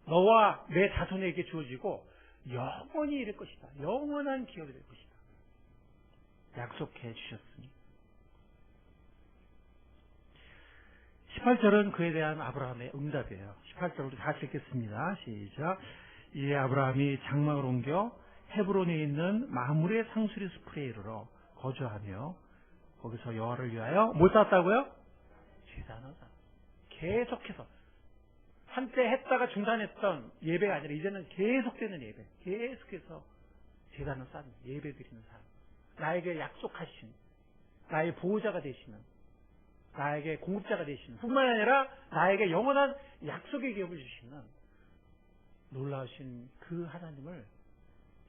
너와 내 자손에게 주어지고 영원히 이룰 것이다. 영원한 기업이 될 것이다. 약속해 주셨으니 18절은 그에 대한 아브라함의 응답이에요. 18절 우리 다 읽겠습니다. 시작. 이에 아브라함이 장막을 옮겨 헤브론에 있는 마므레 상수리 숲에 이르러 거주하며 거기서 여호와를 위하여 뭘 쌓았다고요? 제단을 쌓았다. 계속해서 한때 했다가 중단했던 예배가 아니라 이제는 계속되는 예배, 계속해서 제단을 쌓는 예배 드리는 삶. 나에게 약속하신 나의 보호자가 되시는 나에게 공급자가 되시는 뿐만 아니라 나에게 영원한 약속의 기업을 주시는 놀라우신 그 하나님을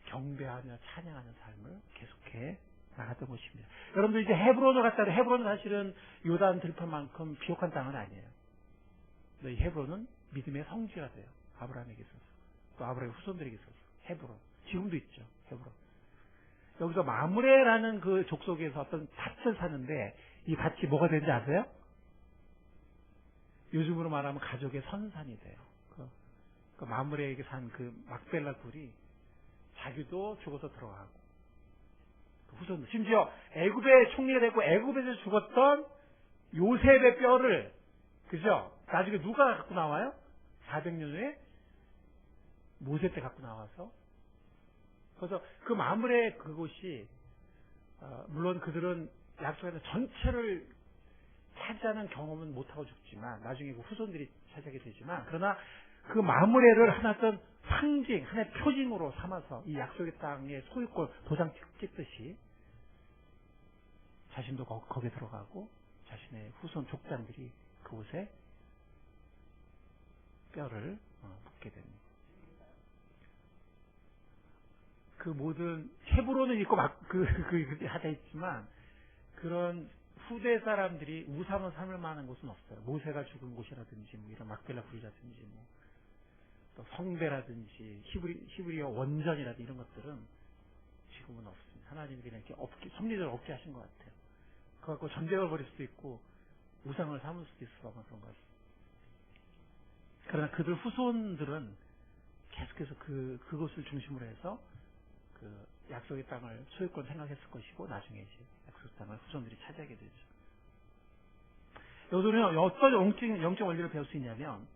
경배하며 찬양하는 삶을 계속해 나갔던 것입니다. 여러분들 이제 헤브론을 갔다가 헤브론은 사실은 요단 들판만큼 비옥한 땅은 아니에요. 이 헤브론은 믿음의 성지가 돼요. 아브라함에게 있어서 또 아브라함의 후손들에게 있어서 헤브론 지금도 있죠. 헤브론 여기서 마므레라는 그 족속에서 어떤 밭을 사는데 이 밭이 뭐가 되는지 아세요? 요즘으로 말하면 가족의 선산이 돼요. 그 마므레에게 산 그 막벨라 굴이 자기도 죽어서 들어가고 그 후손 심지어 애굽의 총리가 되고 애굽에서 죽었던 요셉의 뼈를 그죠? 나중에 누가 갖고 나와요? 400년 후에 모세 때 갖고 나와서 그래서 그 마므레 그곳이 물론 그들은 약속에서 전체를 차지하는 경험은 못하고 죽지만 나중에 그 후손들이 차지하게 되지만 그러나 그 마므레를 하나의 상징, 하나의 표징으로 삼아서 이 약속의 땅의 소유권 도장 찍듯이 자신도 거기에 들어가고 자신의 후손 족장들이 그곳에 뼈를 묻게 됩니다. 그 모든 헤브론은 있고 하다 있지만 그런 후대 사람들이 우상을 삼을 만한 곳은 없어요. 모세가 죽은 곳이라든지 뭐 이런 막벨라 굴이라든지 뭐 또 성배라든지 히브리어 원전이라든지 이런 것들은 지금은 없습니다. 하나님이 그냥 이렇게 섭리적으로 없게 하신 것 같아요. 그거 갖고 전쟁을 벌일 수도 있고 우상을 삼을 수도 있어 그런 것 같습니다. 그러나 그들 후손들은 계속해서 그것을 중심으로 해서 그 약속의 땅을 소유권 생각했을 것이고 나중에 이제 약속의 땅을 후손들이 차지하게 되죠. 여기서는 어떤 영적 원리를 배울 수 있냐면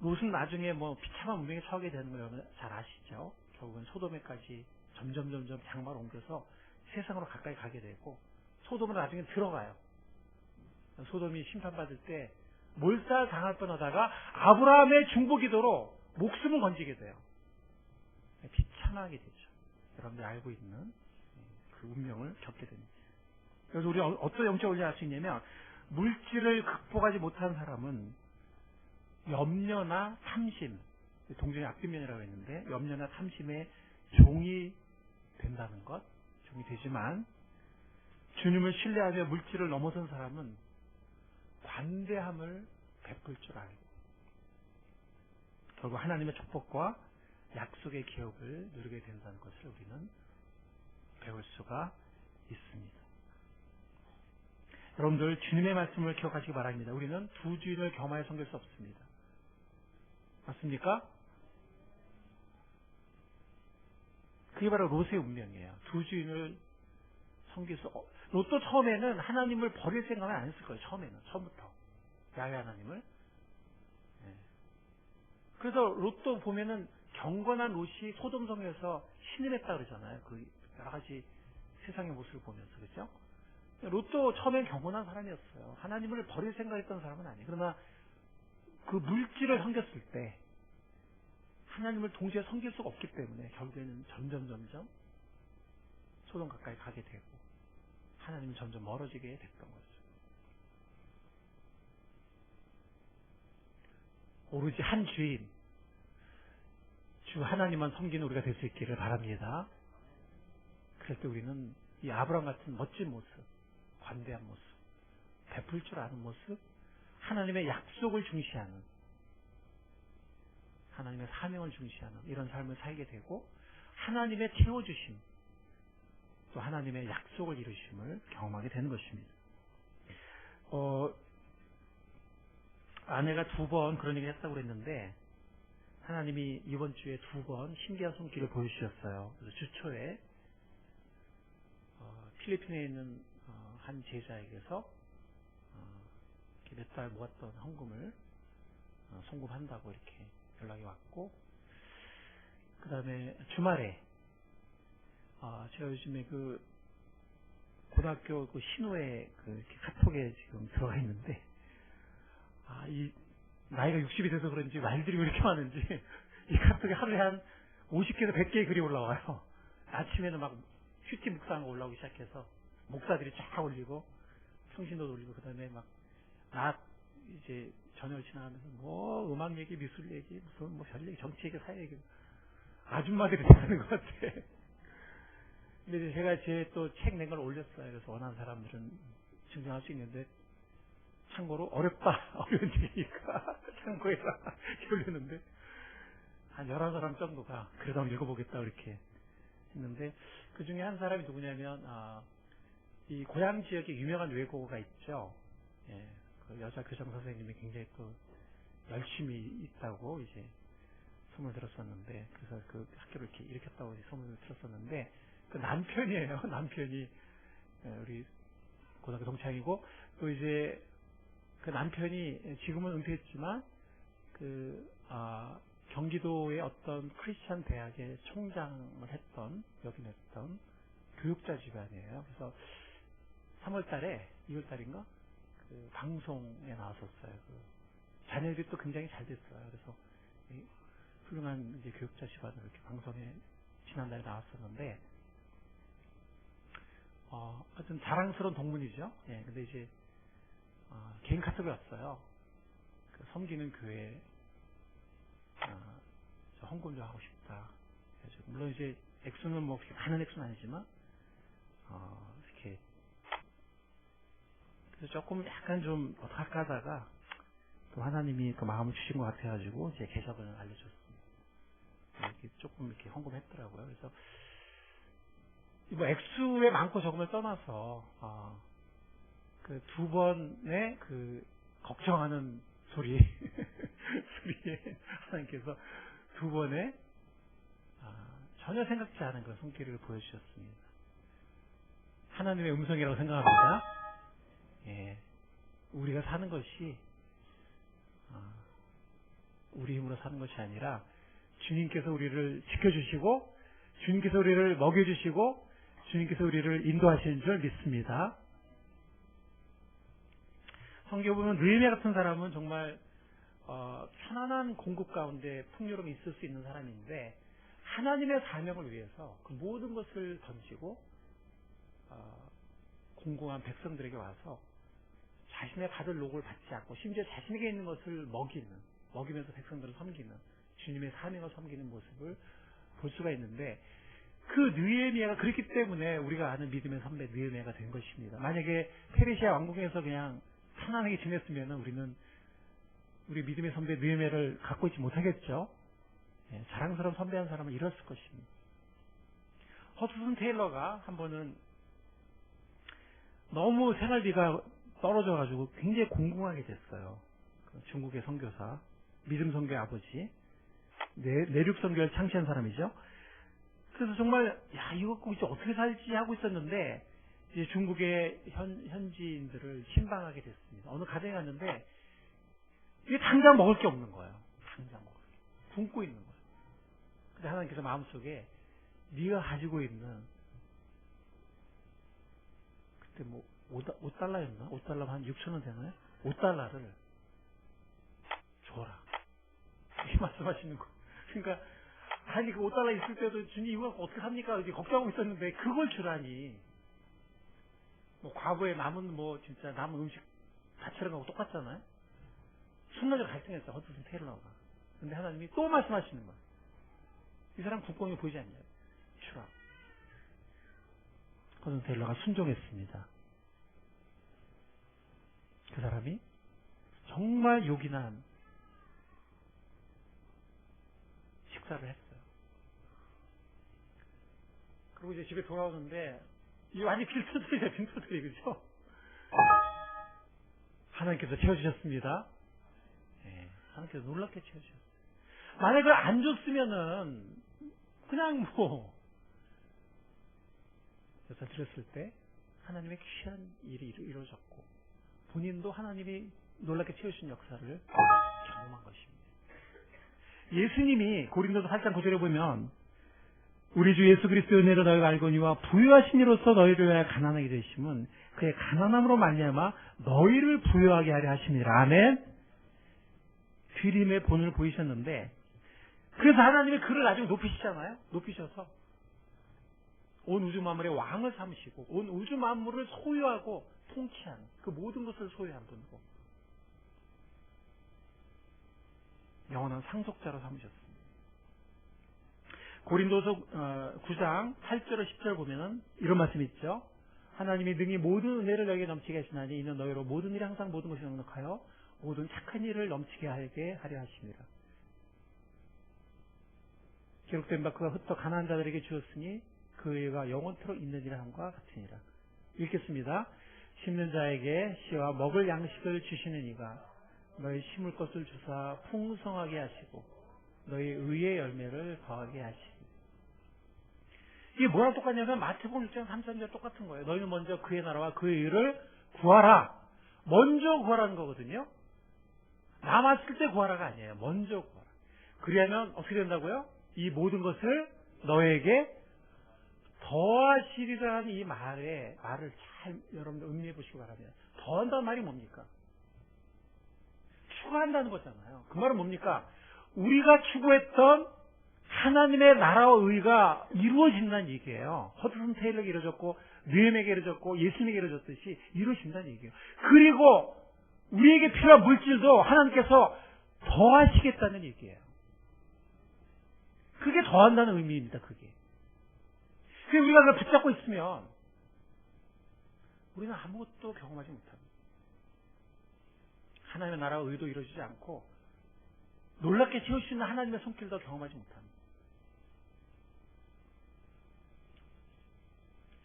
롯은 나중에 뭐 비참한 운명에 처하게 되는 걸 여러분 잘 아시죠? 결국은 소돔에까지 점점 장막을 옮겨서 세상으로 가까이 가게 되고 소돔으로 나중에 들어가요. 소돔이 심판받을 때 몰살 당할 뻔하다가 아브라함의 중보기도로 목숨을 건지게 돼요. 비참하게 되죠. 여러분들이 알고 있는 그 운명을 겪게 됩니다. 그래서 우리 어떤 영적 원리를 알 수 있냐면 물질을 극복하지 못한 사람은 염려나 탐심, 동정의 앞뒷면이라고 했는데 염려나 탐심에 종이 된다는 것, 종이 되지만 주님을 신뢰하며 물질을 넘어선 사람은 관대함을 베풀 줄 알고 결국 하나님의 축복과 약속의 기업을 누리게 된다는 것을 우리는 배울 수가 있습니다. 여러분들 주님의 말씀을 기억하시기 바랍니다. 우리는 두 주인을 겸하여 섬길 수 없습니다. 맞습니까? 그게 바로 롯의 운명이에요. 두 주인을 섬길 수 롯도 처음에는 하나님을 버릴 생각은 안 했을 거예요. 처음부터 야훼 하나님을. 그래서 롯도 보면은 경건한 롯이 소돔성에서 신음했다 그러잖아요. 그 여러 가지 세상의 모습을 보면서, 그죠? 롯도 처음엔 경건한 사람이었어요. 하나님을 버릴 생각했던 사람은 아니에요. 그러나 그 물질을 섬겼을 때 하나님을 동시에 섬길 수가 없기 때문에 결국에는 점점 소돔 가까이 가게 되고 하나님은 점점 멀어지게 됐던 거죠. 오로지 한 주인, 주 하나님만 섬기는 우리가 될 수 있기를 바랍니다. 그럴 때 우리는 이 아브라함 같은 멋진 모습, 관대한 모습, 베풀 줄 아는 모습, 하나님의 약속을 중시하는, 하나님의 사명을 중시하는 이런 삶을 살게 되고 하나님의 채워주심, 또 하나님의 약속을 이루심을 경험하게 되는 것입니다. 아내가 2번 그런 얘기를 했다고 그랬는데 하나님이 이번 주에 2번 신기한 손길을 보여주셨어요. 그래서 주초에 필리핀에 있는 한 제자에게서 몇 달 모았던 헌금을 송금한다고 이렇게 연락이 왔고, 그 다음에 주말에 제가 요즘에 그 고등학교 그 신호에 그 이렇게 카톡에 지금 들어가 있는데 이 나이가 60이 돼서 그런지 말들이 왜 이렇게 많은지 이 카톡에 하루에 한 50개에서 100개의 글이 올라와요. 아침에는 막 큐티 묵상하고 올라오기 시작해서 목사들이 쫙 올리고 성신도 올리고, 그 다음에 막 낮 이제 저녁을 지나가면서 뭐 음악 얘기, 미술 얘기, 무슨 뭐 별 얘기, 정치 얘기, 사회 얘기, 아줌마들이 하는 것 같아. 근데 이제 제가 제 또 책 낸 걸 올렸어요. 그래서 원하는 사람들은 증정할 수 있는데, 참고로 어려운 얘기니까 참고해라 올렸는데 한 11사람 정도가 그래도 한번 읽어보겠다 이렇게 했는데, 그 중에 한 사람이 누구냐면 이 고향 지역에 유명한 외고가 있죠. 예, 그 여자 교장 선생님이 굉장히 또 열심히 있다고 이제 소문을 들었었는데, 그래서 그 학교를 이렇게 일으켰다고 이제 소문을 들었었는데, 그 남편이에요. 남편이 우리 고등학교 동창이고, 또 이제 그 남편이 지금은 은퇴했지만 경기도의 어떤 크리스찬 대학의 총장을 역임했던 교육자 집안이에요. 그래서 3월달에 2월달인가 그 방송에 나왔었어요. 그 자녀들이 또 굉장히 잘 됐어요. 그래서 훌륭한 이제 교육자 집안으로 이렇게 방송에 지난달에 나왔었는데, 하여튼 자랑스러운 동문이죠. 예, 근데 이제 개인 카톡이 왔어요. 그 섬기는 교회 저 헌금 좀 하고 싶다. 그래서 물론 이제 액수는 뭐 그렇게 많은 액수는 아니지만 이렇게 그래서 조금 약간 좀 어떡할까 하다가 또 하나님이 그 마음을 주신 것 같아가지고 제 계좌번호를 알려줬습니다. 이렇게 조금 이렇게 헌금했더라고요. 그래서 뭐 액수의 많고 적음을 떠나서 그 2번의 그 걱정하는 소리에 하나님께서 2번에 전혀 생각지 않은 그런 손길을 보여주셨습니다. 하나님의 음성이라고 생각합니다. 예, 우리가 사는 것이 우리 힘으로 사는 것이 아니라 주님께서 우리를 지켜주시고 주님께서 우리를 먹여주시고 주님께서 우리를 인도하시는 줄 믿습니다. 성경에 보면 느헤미야 같은 사람은 정말 편안한 공급 가운데 풍요로움이 있을 수 있는 사람인데, 하나님의 사명을 위해서 그 모든 것을 던지고 공공한 백성들에게 와서 자신의 받을 녹을 받지 않고 심지어 자신에게 있는 것을 먹이면서 백성들을 섬기는, 주님의 사명을 섬기는 모습을 볼 수가 있는데, 그 느헤미야가 그렇기 때문에 우리가 아는 믿음의 선배 느헤미야가 된 것입니다. 만약에 페르시아 왕궁에서 그냥 편안하게 지냈으면 우리는 우리 믿음의 선배 느헤미야를 갖고 있지 못하겠죠. 예, 자랑스러운 선배한 사람은 이랬을 것입니다. 허드슨 테일러가 한 번은 너무 생활비가 떨어져가지고 굉장히 공공하게 됐어요. 그 중국의 선교사, 믿음 선교의 아버지, 내륙 선교를 창시한 사람이죠. 그래서 정말 이거 갖고 이제 어떻게 살지 하고 있었는데, 이제 중국의 현지인들을 신방하게 됐습니다. 어느 가정에 갔는데 이게 당장 먹을 게 없는 거예요. 당장 먹을 게 굶고 있는 거예요. 근데 하나님께서 마음속에 네가 가지고 있는 그때 뭐 5달러였나? 5달러 한 6,000원 되나요? 5달러를 줘라. 이렇게 말씀하시는 거. 그러니까 아니 그 5달러 있을 때도 주님 이거 어떻게 삽니까? 이렇게 걱정하고 있었는데 그걸 주라니. 뭐 과거에 진짜 남은 음식 다처럼 하고 똑같잖아요. 순간적으로 갈등했어요. 허드슨 테일러가. 근데 하나님이 또 말씀하시는 거예요. 이 사람 국뽕이 보이지 않냐고. 주라. 허드슨 테일러가 순종했습니다. 그 사람이 정말 요긴한 식사를 했어요. 그리고 이제 집에 돌아오는데 이 완전 빈터들이에요. 빈터들이 그죠? 하나님께서 채워주셨습니다. 네, 하나님께서 놀랍게 채워주셨어요. 만약에 그걸 안 줬으면은 그냥 여기서 드렸을 때 하나님의 귀한 일이 이루어졌고 본인도 하나님이 놀랍게 채우신 역사를 경험한 것입니다. 예수님이 고린도서 8장 9절에 보면 우리 주 예수 그리스도의 은혜로 너희가 알거니와 부유하신 이로써 너희를 위하여 가난하게 되심은 그의 가난함으로 말미암아 너희를 부유하게 하려 하심이라. 아멘. 귀림의 본을 보이셨는데 그래서 하나님이 그를 나중에 높이시잖아요. 높이셔서 온 우주 만물의 왕을 삼으시고 온 우주 만물을 소유하고 통치하는 그 모든 것을 소유한 분이고 영원한 상속자로 삼으셨습니다. 고린도서 9장 8절 10절 보면은 이런 말씀이 있죠. 하나님이 능히 모든 은혜를 너희에게 넘치게 하시나니 이는 너희로 모든 일이 항상 모든 것이 넉넉하여 모든 착한 일을 넘치게 하게 하려 하십니다. 기록된 바 그가 흩어 가난한 자들에게 주었으니 그 의가 영원토록 있느니라 함과 같으니라. 읽겠습니다. 심는 자에게 씨와 먹을 양식을 주시는 이가 너희 심을 것을 주사 풍성하게 하시고 너희 의의 열매를 더하게 하시니. 이게 뭐랑 똑같냐면 마태복음 6장 3절 똑같은 거예요. 너희는 먼저 그의 나라와 그의 의를 구하라. 먼저 구하라는 거거든요. 남았을 때 구하라가 아니에요. 먼저 구하라. 그리하면 어떻게 된다고요? 이 모든 것을 너에게 더하시리라는 이 말을 잘 여러분들 음미해 보시기 바랍니다. 더한다는 말이 뭡니까? 추가한다는 거잖아요. 그 말은 뭡니까? 우리가 추구했던 하나님의 나라와 의가 이루어진다는 얘기예요. 허드슨 테일러에게 이루어졌고 느헤미야에게 이루어졌고 예수님에게 이루어졌듯이 이루어진다는 얘기예요. 그리고 우리에게 필요한 물질도 하나님께서 더하시겠다는 얘기예요. 그게 더한다는 의미입니다. 그게. 그래서 우리가 그걸 붙잡고 있으면 우리는 아무것도 경험하지 못합니다. 하나님의 나라와 의도 이루어지지 않고 놀랍게 채우시는 하나님의 손길도 경험하지 못합니다.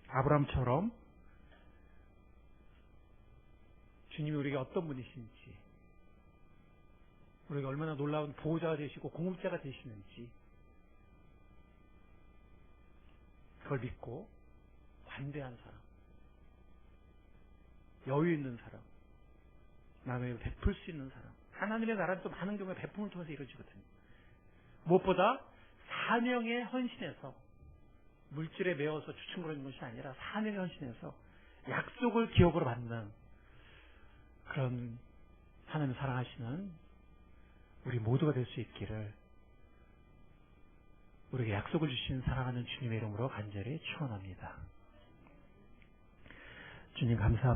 아브라함처럼 주님이 우리에게 어떤 분이신지, 우리가 얼마나 놀라운 보호자가 되시고 공급자가 되시는지 그걸 믿고 관대한 사람, 여유 있는 사람, 남에게 베풀 수 있는 사람. 하나님의 나라는 또 많은 경우에 베품을 통해서 이루어지거든요. 무엇보다 사명에 헌신해서 물질에 매어서 주춤거리는 것이 아니라 사명에 헌신해서 약속을 기업으로 받는 그런 하나님 사랑하시는 우리 모두가 될 수 있기를 우리에게 약속을 주신 사랑하는 주님의 이름으로 간절히 축원합니다. 주님 감사합니다.